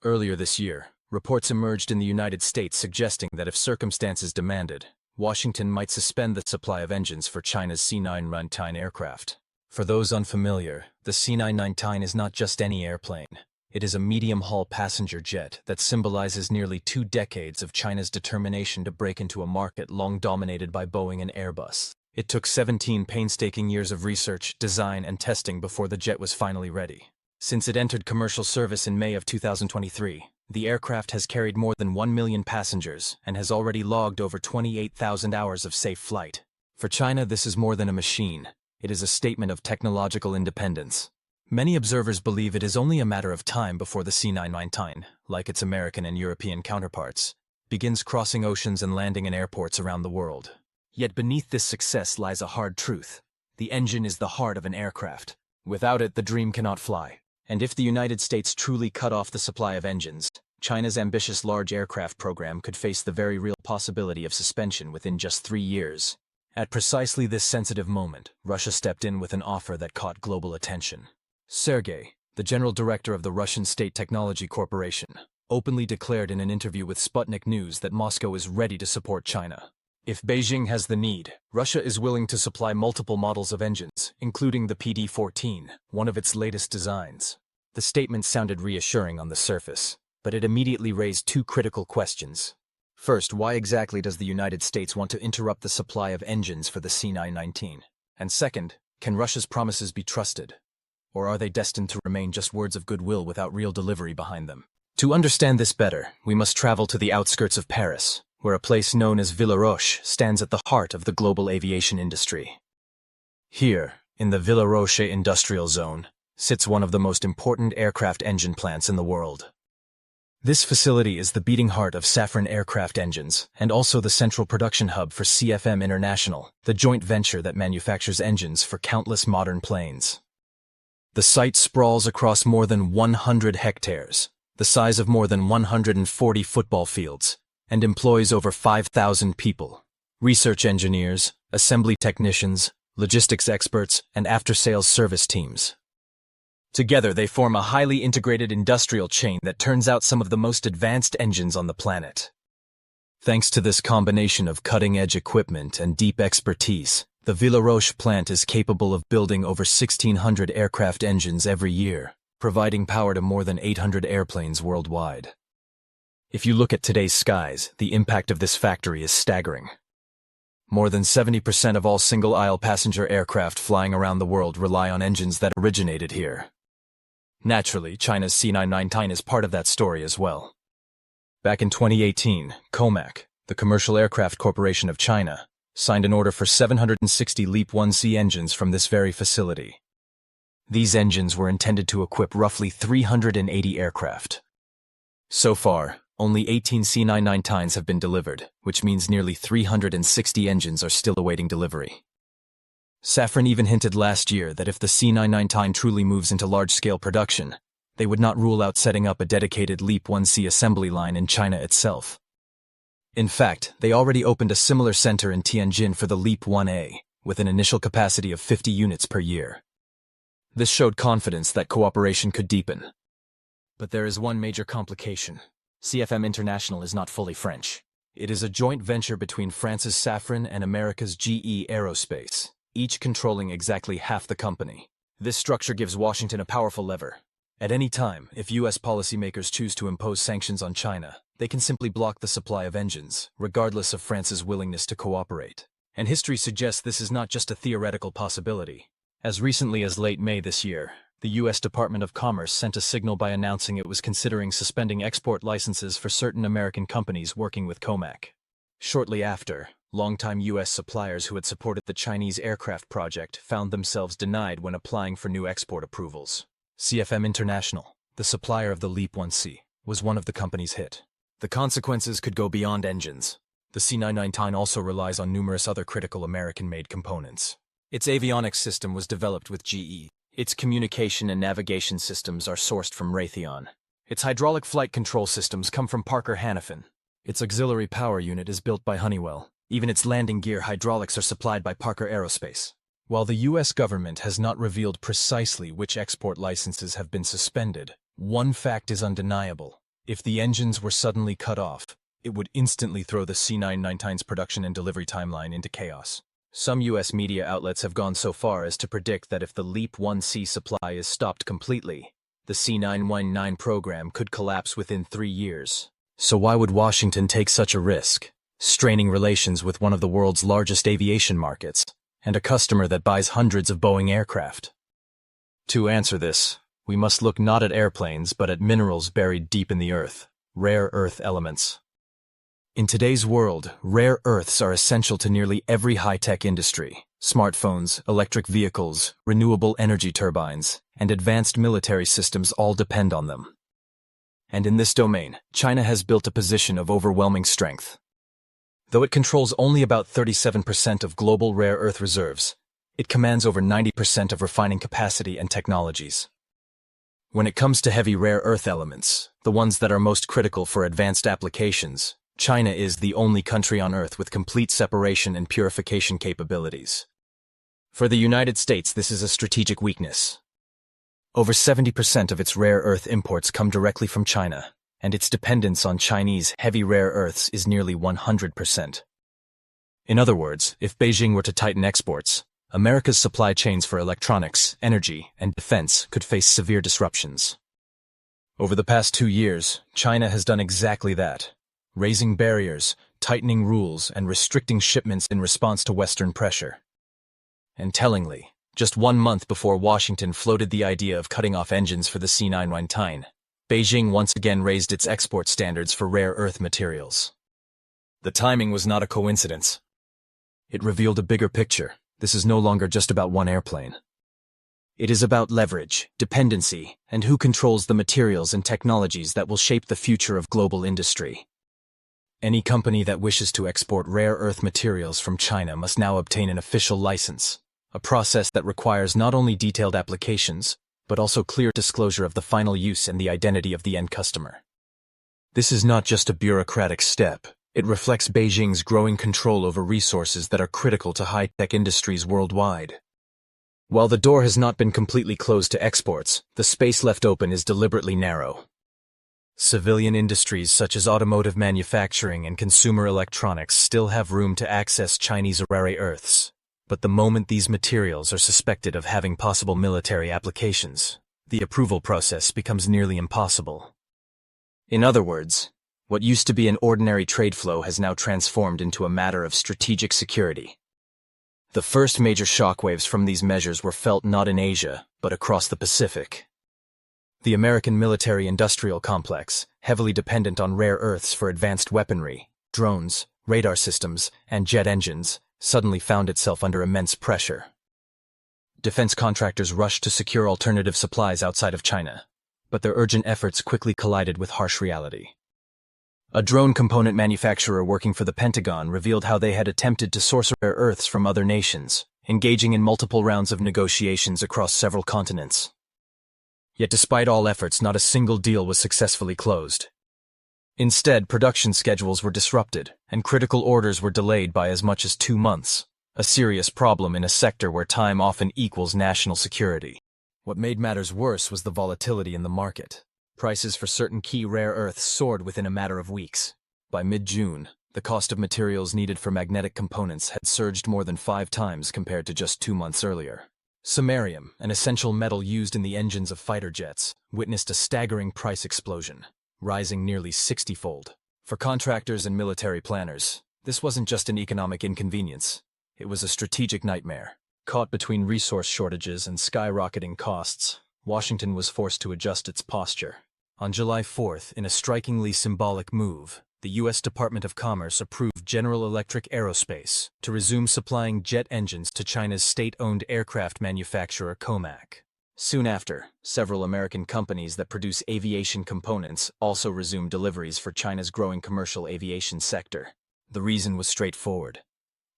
Earlier this year, reports emerged in the United States suggesting that if circumstances demanded, Washington might suspend the supply of engines for China's C919 aircraft. For those unfamiliar, the C919 is not just any airplane. It is a medium-haul passenger jet that symbolizes nearly 2 decades of China's determination to break into a market long dominated by Boeing and Airbus. It took 17 painstaking years of research, design, and testing before the jet was finally ready. Since it entered commercial service in May of 2023, the aircraft has carried more than 1 million passengers and has already logged over 28,000 hours of safe flight. For China, this is more than a machine. It is a statement of technological independence. Many observers believe it is only a matter of time before the C919, like its American and European counterparts, begins crossing oceans and landing in airports around the world. Yet beneath this success lies a hard truth. The engine is the heart of an aircraft. Without it, the dream cannot fly. And if the United States truly cut off the supply of engines, China's ambitious large aircraft program could face the very real possibility of suspension within just 3 years. At precisely this sensitive moment, Russia stepped in with an offer that caught global attention. Sergei, the general director of the Russian State Technology Corporation, openly declared in an interview with Sputnik News that Moscow is ready to support China. If Beijing has the need, Russia is willing to supply multiple models of engines, including the PD-14, one of its latest designs. The statement sounded reassuring on the surface, but it immediately raised 2 critical questions. First, why exactly does the United States want to interrupt the supply of engines for the C919? And second, can Russia's promises be trusted? Or are they destined to remain just words of goodwill without real delivery behind them? To understand this better, we must travel to the outskirts of Paris, where a place known as Villaroche stands at the heart of the global aviation industry. Here, in the Villaroche industrial zone, sits one of the most important aircraft engine plants in the world. This facility is the beating heart of Safran Aircraft Engines, and also the central production hub for CFM International, the joint venture that manufactures engines for countless modern planes. The site sprawls across more than 100 hectares, the size of more than 140 football fields, and employs over 5,000 people: research engineers, assembly technicians, logistics experts, and after-sales service teams. Together, they form a highly integrated industrial chain that turns out some of the most advanced engines on the planet. Thanks to this combination of cutting-edge equipment and deep expertise, the Villaroche plant is capable of building over 1,600 aircraft engines every year, providing power to more than 800 airplanes worldwide. If you look at today's skies, the impact of this factory is staggering. More than 70% of all single-aisle passenger aircraft flying around the world rely on engines that originated here. Naturally, China's C919 is part of that story as well. Back in 2018, COMAC, the Commercial Aircraft Corporation of China, signed an order for 760 LEAP-1C engines from this very facility. These engines were intended to equip roughly 380 aircraft. So far, only 18 C919s have been delivered, which means nearly 360 engines are still awaiting delivery. Safran even hinted last year that if the C919 truly moves into large-scale production, they would not rule out setting up a dedicated LEAP-1C assembly line in China itself. In fact, they already opened a similar center in Tianjin for the LEAP-1A, with an initial capacity of 50 units per year. This showed confidence that cooperation could deepen. But there is one major complication. CFM International is not fully French. It is a joint venture between France's Safran and America's GE Aerospace, each controlling exactly half the company. This structure gives Washington a powerful lever. At any time, if U.S. policymakers choose to impose sanctions on China, they can simply block the supply of engines, regardless of France's willingness to cooperate. And history suggests this is not just a theoretical possibility. As recently as late May this year, the U.S. Department of Commerce sent a signal by announcing it was considering suspending export licenses for certain American companies working with COMAC. Shortly after, longtime U.S. suppliers who had supported the Chinese aircraft project found themselves denied when applying for new export approvals. CFM International, the supplier of the LEAP-1C, was one of the companies hit. The consequences could go beyond engines. The C919 also relies on numerous other critical American-made components. Its avionics system was developed with GE. Its communication and navigation systems are sourced from Raytheon. Its hydraulic flight control systems come from Parker-Hannifin. Its auxiliary power unit is built by Honeywell. Even its landing gear hydraulics are supplied by Parker Aerospace. While the U.S. government has not revealed precisely which export licenses have been suspended, one fact is undeniable. If the engines were suddenly cut off, it would instantly throw the C919's production and delivery timeline into chaos. Some U.S. media outlets have gone so far as to predict that if the LEAP-1C supply is stopped completely, the C919 program could collapse within 3 years. So why would Washington take such a risk, straining relations with one of the world's largest aviation markets, and a customer that buys hundreds of Boeing aircraft? To answer this, we must look not at airplanes but at minerals buried deep in the earth, rare earth elements. In today's world, rare earths are essential to nearly every high-tech industry. Smartphones, electric vehicles, renewable energy turbines, and advanced military systems all depend on them. And in this domain, China has built a position of overwhelming strength. Though it controls only about 37% of global rare earth reserves, it commands over 90% of refining capacity and technologies. When it comes to heavy rare earth elements, the ones that are most critical for advanced applications, China is the only country on Earth with complete separation and purification capabilities. For the United States, this is a strategic weakness. Over 70% of its rare earth imports come directly from China, and its dependence on Chinese heavy rare earths is nearly 100%. In other words, if Beijing were to tighten exports, America's supply chains for electronics, energy, and defense could face severe disruptions. Over the past 2 years, China has done exactly that, raising barriers, tightening rules, and restricting shipments in response to Western pressure. And tellingly, just 1 month before Washington floated the idea of cutting off engines for the C919, Beijing once again raised its export standards for rare earth materials. The timing was not a coincidence. It revealed a bigger picture. This is no longer just about one airplane. It is about leverage, dependency, and who controls the materials and technologies that will shape the future of global industry. Any company that wishes to export rare earth materials from China must now obtain an official license, a process that requires not only detailed applications, but also clear disclosure of the final use and the identity of the end customer. This is not just a bureaucratic step. It reflects Beijing's growing control over resources that are critical to high-tech industries worldwide. While the door has not been completely closed to exports, the space left open is deliberately narrow. Civilian industries such as automotive manufacturing and consumer electronics still have room to access Chinese rare earths, but the moment these materials are suspected of having possible military applications, the approval process becomes nearly impossible. In other words, what used to be an ordinary trade flow has now transformed into a matter of strategic security. The first major shockwaves from these measures were felt not in Asia, but across the Pacific. The American military-industrial complex, heavily dependent on rare earths for advanced weaponry, drones, radar systems, and jet engines, suddenly found itself under immense pressure. Defense contractors rushed to secure alternative supplies outside of China, but their urgent efforts quickly collided with harsh reality. A drone component manufacturer working for the Pentagon revealed how they had attempted to source rare earths from other nations, engaging in multiple rounds of negotiations across several continents. Yet despite all efforts, not a single deal was successfully closed. Instead, production schedules were disrupted, and critical orders were delayed by as much as 2 months, a serious problem in a sector where time often equals national security. What made matters worse was the volatility in the market. Prices for certain key rare earths soared within a matter of weeks. By mid-June, the cost of materials needed for magnetic components had surged more than 5 times compared to just 2 months earlier. Samarium, an essential metal used in the engines of fighter jets, witnessed a staggering price explosion, rising nearly 60-fold. For contractors and military planners, this wasn't just an economic inconvenience. It was a strategic nightmare. Caught between resource shortages and skyrocketing costs, Washington was forced to adjust its posture. On July 4th, in a strikingly symbolic move, the U.S. Department of Commerce approved General Electric Aerospace to resume supplying jet engines to China's state-owned aircraft manufacturer Comac. Soon after, several American companies that produce aviation components also resumed deliveries for China's growing commercial aviation sector. The reason was straightforward.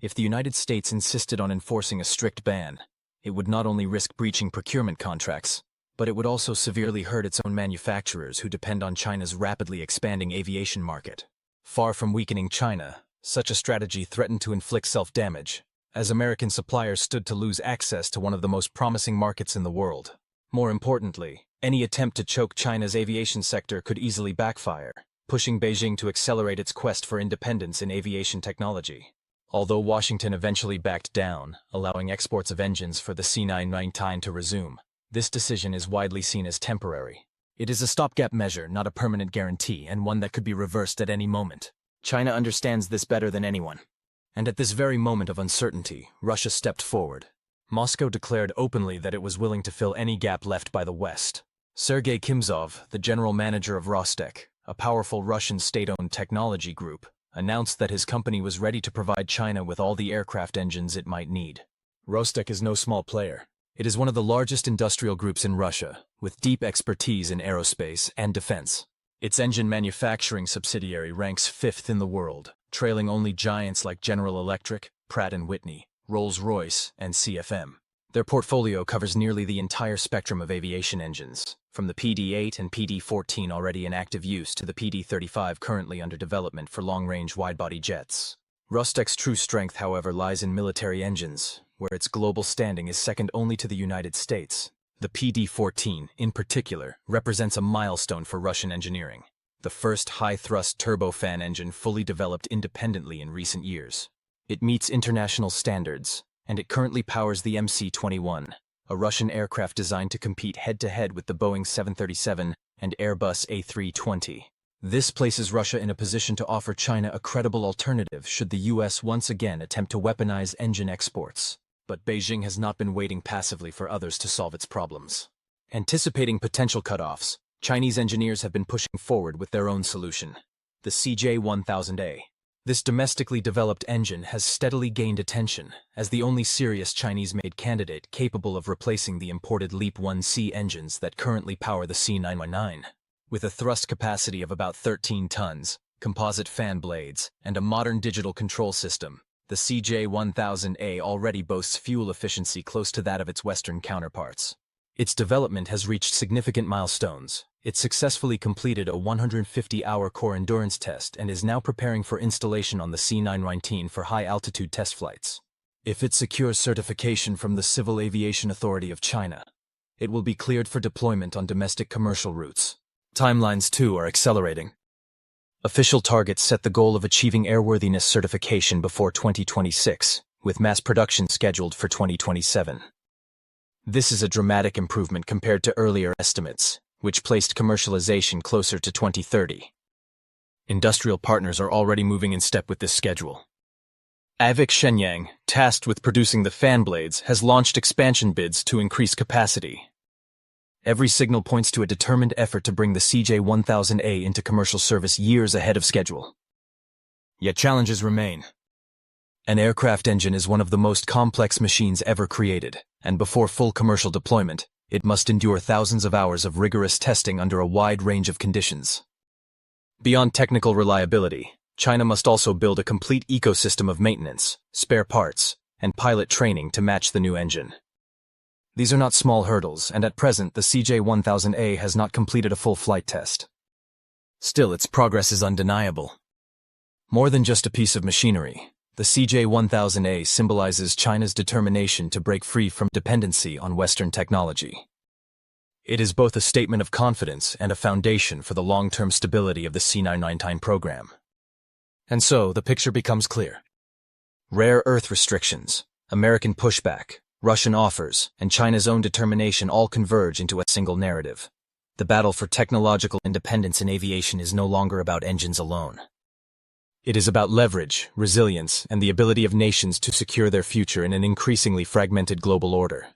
If the United States insisted on enforcing a strict ban, it would not only risk breaching procurement contracts, but it would also severely hurt its own manufacturers who depend on China's rapidly expanding aviation market. Far from weakening China, such a strategy threatened to inflict self-damage, as American suppliers stood to lose access to one of the most promising markets in the world. More importantly, Any attempt to choke China's aviation sector could easily backfire, pushing Beijing to accelerate its quest for independence in aviation technology. Although Washington eventually backed down, allowing exports of engines for the C919 to resume, this decision is widely seen as temporary. It is a stopgap measure, not a permanent guarantee, and one that could be reversed at any moment. China understands this better than anyone. And at this very moment of uncertainty, Russia stepped forward. Moscow declared openly that it was willing to fill any gap left by the West. Sergei Kimzov, the general manager of Rostec, a powerful Russian state-owned technology group, announced that his company was ready to provide China with all the aircraft engines it might need. Rostec is no small player. It is one of the largest industrial groups in Russia, with deep expertise in aerospace and defense. Its engine manufacturing subsidiary ranks 5th in the world, trailing only giants like General Electric, Pratt & Whitney, Rolls-Royce, and CFM. Their portfolio covers nearly the entire spectrum of aviation engines, from the PD-8 and PD-14 already in active use to the PD-35 currently under development for long-range wide-body jets. Rostec's true strength, however, lies in military engines, where its global standing is second only to the United States. The PD-14, in particular, represents a milestone for Russian engineering, the first high-thrust turbofan engine fully developed independently in recent years. It meets international standards, and it currently powers the MC-21, a Russian aircraft designed to compete head-to-head with the Boeing 737 and Airbus A320. This places Russia in a position to offer China a credible alternative should the US once again attempt to weaponize engine exports. But Beijing has not been waiting passively for others to solve its problems. Anticipating potential cutoffs, Chinese engineers have been pushing forward with their own solution, the CJ-1000A. This domestically developed engine has steadily gained attention as the only serious Chinese-made candidate capable of replacing the imported LEAP-1C engines that currently power the C919. With a thrust capacity of about 13 tons, composite fan blades, and a modern digital control system, the CJ-1000A already boasts fuel efficiency close to that of its Western counterparts. Its development has reached significant milestones. It successfully completed a 150-hour core endurance test and is now preparing for installation on the C919 for high-altitude test flights. If it secures certification from the Civil Aviation Authority of China, it will be cleared for deployment on domestic commercial routes. Timelines, too, are accelerating. Official targets set the goal of achieving airworthiness certification before 2026, with mass production scheduled for 2027. This is a dramatic improvement compared to earlier estimates, which placed commercialization closer to 2030. Industrial partners are already moving in step with this schedule. AVIC Shenyang, tasked with producing the fan blades, has launched expansion bids to increase capacity. Every signal points to a determined effort to bring the CJ-1000A into commercial service years ahead of schedule. Yet challenges remain. An aircraft engine is one of the most complex machines ever created, and before full commercial deployment, it must endure thousands of hours of rigorous testing under a wide range of conditions. Beyond technical reliability, China must also build a complete ecosystem of maintenance, spare parts, and pilot training to match the new engine. These are not small hurdles, and at present the CJ-1000A has not completed a full flight test. Still, its progress is undeniable. More than just a piece of machinery, the CJ-1000A symbolizes China's determination to break free from dependency on Western technology. It is both a statement of confidence and a foundation for the long-term stability of the C919 program. And so, the picture becomes clear. Rare earth restrictions, American pushback, Russian offers, and China's own determination all converge into a single narrative. The battle for technological independence in aviation is no longer about engines alone. It is about leverage, resilience, and the ability of nations to secure their future in an increasingly fragmented global order.